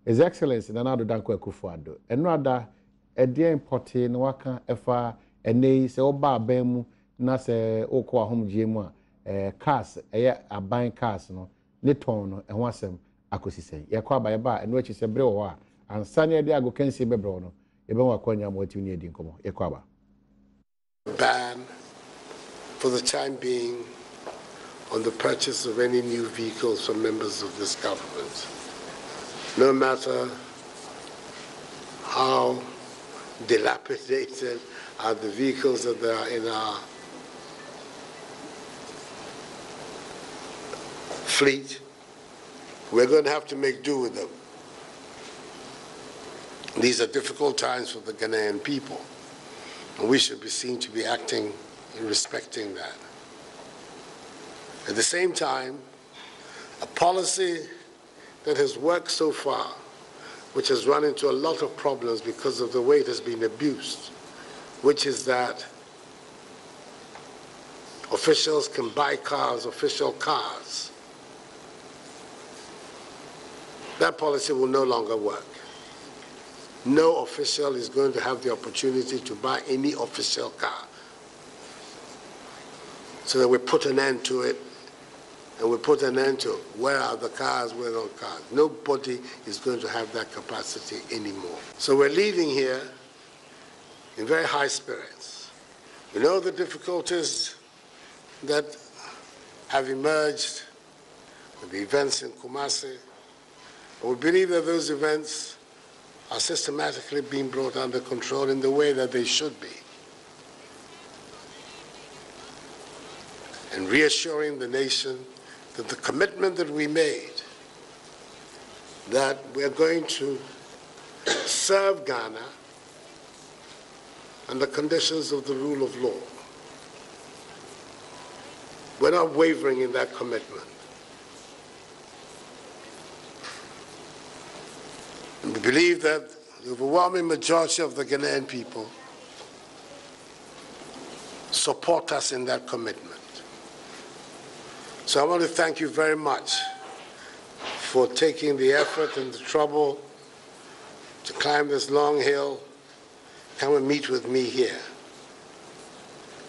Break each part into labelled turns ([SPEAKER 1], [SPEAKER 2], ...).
[SPEAKER 1] His Excellency Nana Addo Dankwa Akufo-Addo. Eno ada ede importe no waka efa ene se oba aban na se okọ ahomgye mu a cars aban cars no ne ton no ho asem akosisen. Ye kwa ba ba eno achi se bre wo a ansa ne de ago kansi bebre no ye ben wakwanya mo ati ni edi nkomo ye kwa ba.
[SPEAKER 2] Ban for the time being on the purchase of any new vehicles from members of this government. No matter how dilapidated are the vehicles that are in our fleet, we're going to have to make do with them. These are difficult times for the Ghanaian people, and we should be seen to be acting in respecting that. At the same time, a policy that has worked so far, which has run into a lot of problems because of the way it has been abused, which is that officials can buy cars, official cars. That policy will no longer work. No official is going to have the opportunity to buy any official car. So that we put an end to it, and we put an end to where are the cars, where are the cars. Nobody is going to have that capacity anymore. So we're leaving here in very high spirits. We know the difficulties that have emerged with the events in Kumasi, and we believe that those events are systematically being brought under control in the way that they should be. And reassuring the nation that the commitment that we made, that we're going to serve Ghana under conditions of the rule of law. We're not wavering in that commitment. And we believe that the overwhelming majority of the Ghanaian people support us in that commitment. So I want to thank you very much for taking the effort and the trouble to climb this long hill, come and meet with me here.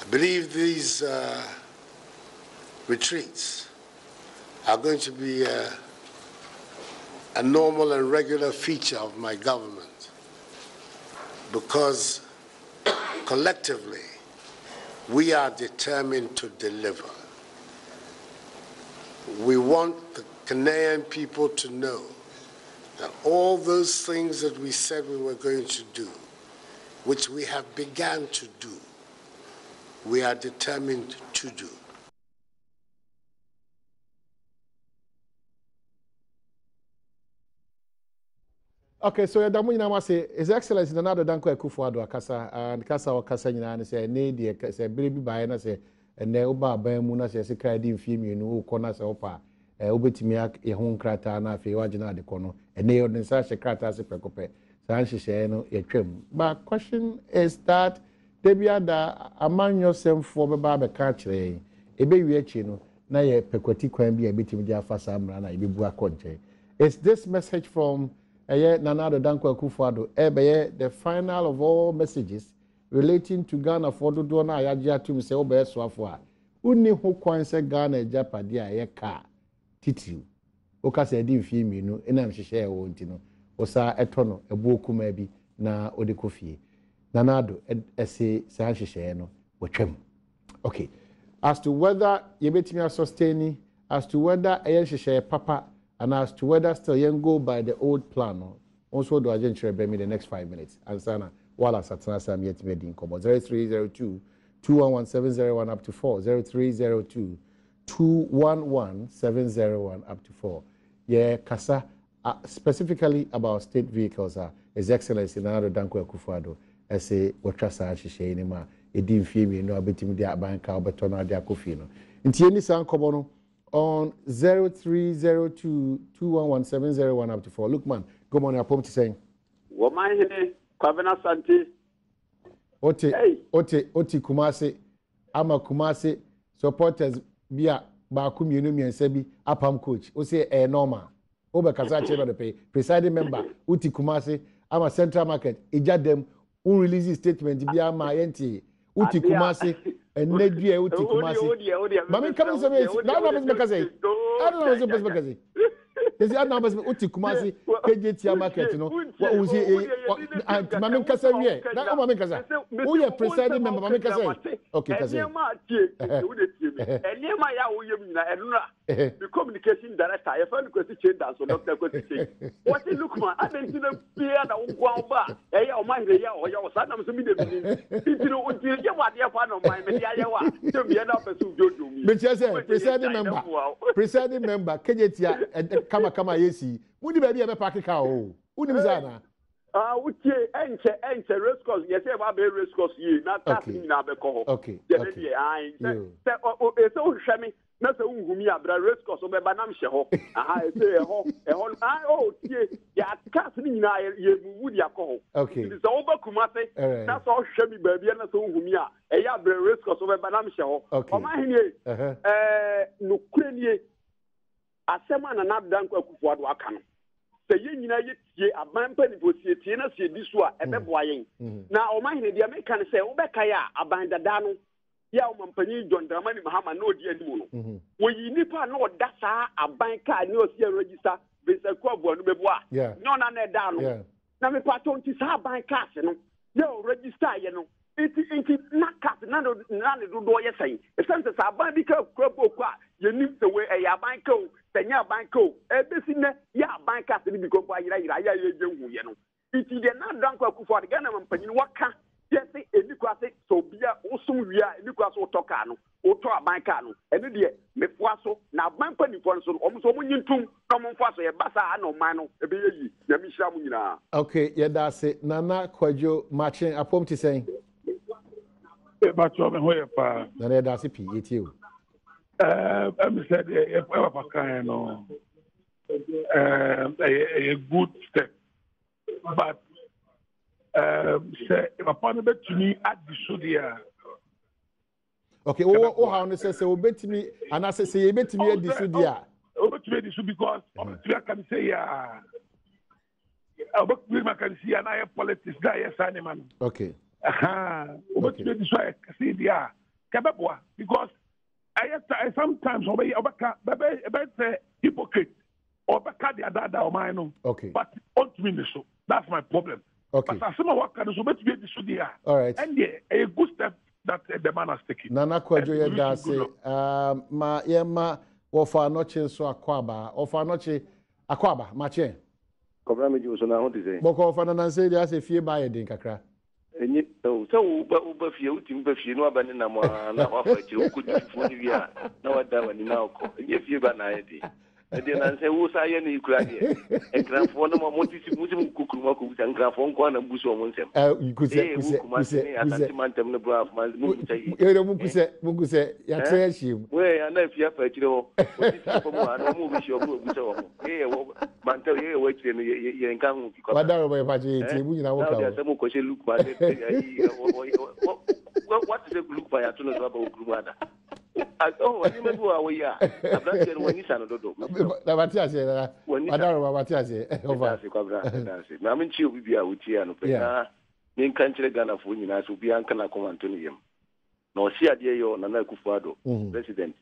[SPEAKER 2] I believe these retreats are going to be a normal and regular feature of my government, because collectively we are determined to deliver. We want the Ghanaian people to know that all those things that we said we were going to do, which we have begun to do, we are determined to do.
[SPEAKER 1] Okay, so Yadamu Yinama say His Excellency Nana Addo Dankwa Akufo-Addo akasa and kasa wakasa nyina ne say ne de say biribi bae na say ene oba aban mu na say sika di mfie mienu ukọ na say opa obetimi ye ho nkrata na afi wagina de kono ene yo den sa shekrata se prekope san hihye no ye twam. But question is that debiada amanyo semfo beba be ka kire ebe wi achi no na ye pekwati kwan bi ebetimi di afasa amra na ebebu akonche. Is this message from Nana Addo Dankwa Akufo-Addo the final of all messages relating to Ghana for dodo na ayaji atum se obe soafo a uni ho kwan se Ghana japade a ye ka titiw o ka se di mfie mienu enam hihye e wo ntino o sa eto no ebu okuma bi na ode kofie Nana Addo ese sa hihye no wotwam. Okay, as to whether ye betimi sustain, as to whether ayen hihye papa, and as to whether still you go by the old plan, also do agent be me the next 5 minutes. And sana wala satana sam yet made in combo 0302 211 up to 4 0302 211 701 up to 4. Yeah, kasa specifically about state vehicles. His Excellency Nana Addo Dankwa Akufo-Addo say watrasa hihye ni ma edi mfie mi no abetimi dia banka obeto na dia kofi no. Nti eni san kobo no on 0302 211 701 up to 4. Look, man, good morning. I'm saying.
[SPEAKER 3] Woman here, Kwabena Santi.
[SPEAKER 1] Oti Kumasi, ama Kumasi supporters bia ba kumyenu miensebi apam coach. O say normal. Oba kasa che no pay presiding member uti Kumasi ama Central Market eja dem un release statement bi ama yenti uti Kumasi enedue uti Kumasi mami come say na na be kasa I don't know be kasa Is the other person uti Kumasi KJT market no what was he mami kasa wie na mami kasa who you presiding member mami kasa okay kasa
[SPEAKER 3] Eniema ya wo yem nyina enura the communication director I found the change so Dr. Kwesi what is look man adentina bia na wo ba ya o mahire ya o ya o sana so mi de bi titiro unti je wade fa no man me ya ya wa so mi na person jojo mi
[SPEAKER 1] me say presiding member KJT kama yesi mudi ba bia be park car o udi mi sana
[SPEAKER 3] utie enche race course yes e ba be race course yi na tax ni na be ko ho
[SPEAKER 1] okay
[SPEAKER 3] dey ai se o hwemi na se unhumi abra race course o be ba nam hye ho aha e se e ho na o tie ya tax ni na ye bubu dia ko ho
[SPEAKER 1] okay
[SPEAKER 3] so o ba kuma se na so hwemi ba bia na se unhumi a e ya abra race course o be ba nam hye ho o ma henie no kurenie asema na nadan kwa kufu ado aka no se ye nyina ye tie aban pa ni posie tie na se di so a ebeboa yen na o ma hene dia me kan se wo be kai a aban dada no ya o mampanyi John Dramani Mahama na odi animu no wo yi nipa na o da saa aban ka ni o se register be se ko abo no beboa no na da no na me pa tonti saa aban ka se no ye o register ye no inti na kat na do do ye sai e sense saa aban bi ka ko boku a ye nim se we e ya aban ka o senya banko ebesi ne ya banka se ni bi ko ayira ya ye hu ye no iti de na danko akufo de Ghana mampanyin waka yesi enikwa se so bia usum wia enikwa so toka no oto abanka no ene de mefua so na banpa ni fo so omo so munyintum na mo mfa so ye basa ana man no ebe yi na mi hira mu nyina
[SPEAKER 1] okay ye da se Nana Kwadwo matching apom ti sen
[SPEAKER 4] e ba cho me ho ye pa
[SPEAKER 1] na ye da se pi eti o
[SPEAKER 4] I'm said a good step, but say if a partner to me at the studio.
[SPEAKER 1] Okay, oh, how say obet me, and I say bet me at the studio.
[SPEAKER 4] Obet me the because I can say about me can see and I politics guy yes animal.
[SPEAKER 1] Okay.
[SPEAKER 4] Obet me this way say dia kababwa because I sometimes obey hypocrite or the other or mine.
[SPEAKER 1] Okay.
[SPEAKER 4] But on to me so that's my problem.
[SPEAKER 1] Okay.
[SPEAKER 4] But some work can so bet be the
[SPEAKER 1] all right.
[SPEAKER 4] And a good step that the man has taken.
[SPEAKER 1] Nana Kwadwo ye da say ma ye ma wo fa no che so akwaba o fa no che akwaba ma che.
[SPEAKER 5] Kobra me ju so na ho ti say.
[SPEAKER 1] Boko fa na say dia say fie ba ye din kakra.
[SPEAKER 5] Enyi so uba fie utim ba fie no abane na mo na wa fa je ku di fo ni bia na wada wani na okọ enye fie ba na ye di e de na say wo sa ye na ikura de enkrafo no mo motisi musim kukuru ma ko buta enkrafo nko na buso mo nsem kuse atanti mantem no bra ma mu butai
[SPEAKER 1] e mu kuse ya try shim
[SPEAKER 5] we ya na fie fa kire ho otisi fo mo na mo bi shi o buta wo wo manta ye we kire no ye nka hu ki ko
[SPEAKER 1] wadaro ba fa je ti mu nyina wo ka
[SPEAKER 5] ya se mo ko she look ma what is a look by a tunnel about Grumada? Oh, when you met who we are, I've done it when you sound a dodo.
[SPEAKER 1] Batia said, Madara Batia said,
[SPEAKER 5] I mean, she will be out with you and in country Ghana for you, I should be Uncle Antonium. No, she had your Nana Kufado, president.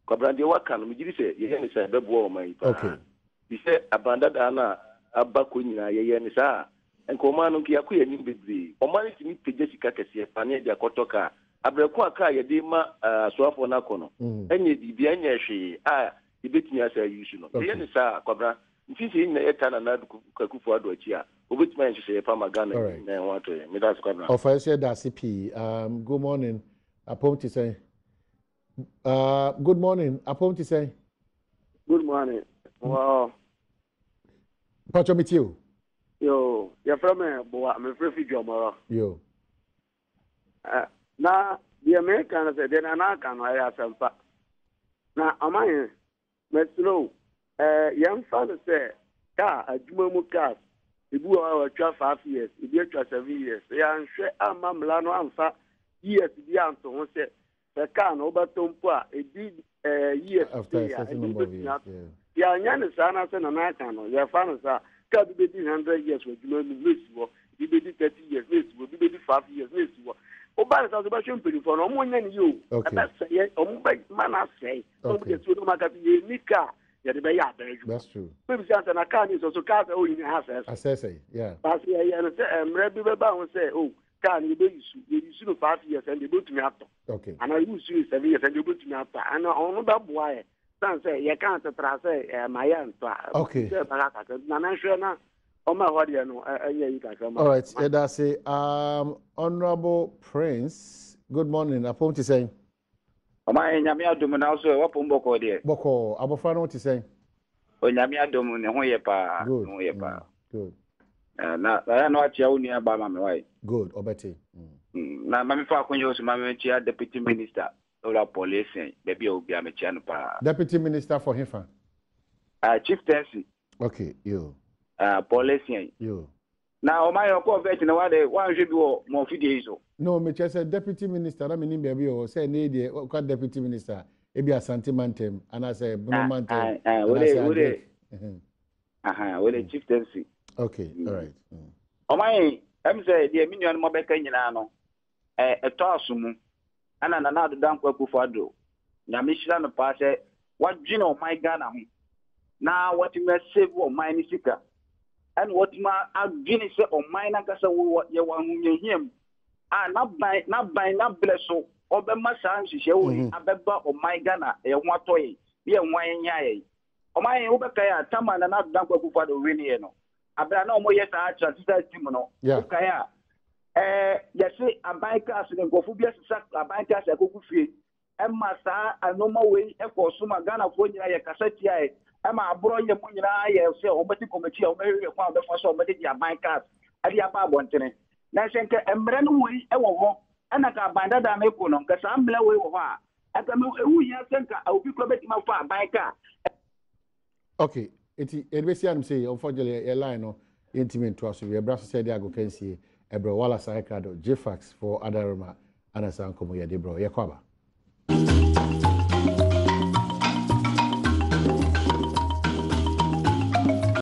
[SPEAKER 5] Cabrandi Wakan, we say, Yen said, the war, my okay. He said, abandoned Anna, Abakuina, Yen is and command Kiaku and Nimbi, or money to meet Jessica Cassia, Pania Kotoka, Abraquaka, Yadima, Swafo Nakono, and ye be she, the bit me as I usual. The end is Cobra, since in the Etan and Kakufuado chia, which man she say Pamagana and want to Midas Cobra.
[SPEAKER 1] Of I said that CP, good morning, upon to say. Good morning, upon to say.
[SPEAKER 6] Good morning. Wow.
[SPEAKER 1] Pacho meet you.
[SPEAKER 6] Yo, you're from a boy, I'm a refugee.
[SPEAKER 1] Yo.
[SPEAKER 6] Now, the Americans said, then I can hire some. Now, am I? Metro, young father said, a Jumamu cast, the boy our 5 years, if you 7 years, they are sure I'm Mamlano answer years, the answer who said, the can over Tompa, a did years
[SPEAKER 1] after a certain number of years.
[SPEAKER 6] ya nya ne sa na se na na aka no ya fa no sa ka bi be 100 years with you no si wo bi be 30 years no si wo bi be 5 years no si wo o ba sa so ba shon peli for no mo nya ni yo aba se ye o mo ba mana se o be so no maka bi ye nika ya de be ya beju
[SPEAKER 1] that's true
[SPEAKER 6] maybe say na ka ni so ka se o yin ha se
[SPEAKER 1] assess yeah
[SPEAKER 6] but ya no se emre bi be ba won se o ka ni be yusu no 5 years and they go to me after
[SPEAKER 1] okay
[SPEAKER 6] and I use 7 years and they go to me after and on ba boy san say you can't try say my yan to
[SPEAKER 1] okay
[SPEAKER 6] na na sure na o ma ho de no you ka come
[SPEAKER 1] all right that's it Honorable Prince good morning upon to say
[SPEAKER 7] o ma nyame adom na so wa pon boko de
[SPEAKER 1] boko abofra no to say
[SPEAKER 7] o nyame adom ne ho ye pa
[SPEAKER 1] no
[SPEAKER 7] ye pa
[SPEAKER 1] good
[SPEAKER 7] na no atia uni aba ma me wai
[SPEAKER 1] good obeti
[SPEAKER 7] na ma me fa akonyo so ma me chia deputy minister ola police baby obi a me chia no pa
[SPEAKER 1] deputy minister for Hifa
[SPEAKER 7] chieftaincy
[SPEAKER 1] okay you
[SPEAKER 7] police
[SPEAKER 1] you
[SPEAKER 7] na o ma yo ko vet na wa de wan hwe bi wo mo fidie so
[SPEAKER 1] no me say deputy minister na me ni baby o say na dey ka deputy minister e bi Asante Mantem ana say Bono Mantem
[SPEAKER 7] wole wole chieftaincy
[SPEAKER 1] okay all right
[SPEAKER 7] o ma em say de mi nyon mo be kan nyina no eto asomu ana na na do dan kwa kufu ado na me hira no pa say wadwene o my Ghana ho na what me save o my ni sika and what ma adwene say o my na kasa wo ye wa hunyehiem na blesso obe ma san hihye wo abeba o my Ghana e ho atoye ye nwan nyaye o my wo be kai atama na do dan kwa kufu ado wini no abra na o mo ye sa transfer team no kai yesi abanka as ne gofu bia sisa abanka as akoku fie emma sa anoma we ekọ suma Ghana fo nyina ye kasati ai emma abro ye mu nyina ye se o beti committee o mewe kwa be fo so o beti abanka adi aba abontene na senke emre no we ewo ho ana ka abanda da me ko no ka sa mbla we wo ho a aka me ewu ya senka obi ko beti ma fo abanka
[SPEAKER 1] okay eti edbesi am say unfortunately a line no intimate to us we bra so say dey ago kan see ebro wala sai kado jfax for adaroma ana san komo ye de bro ye kwaba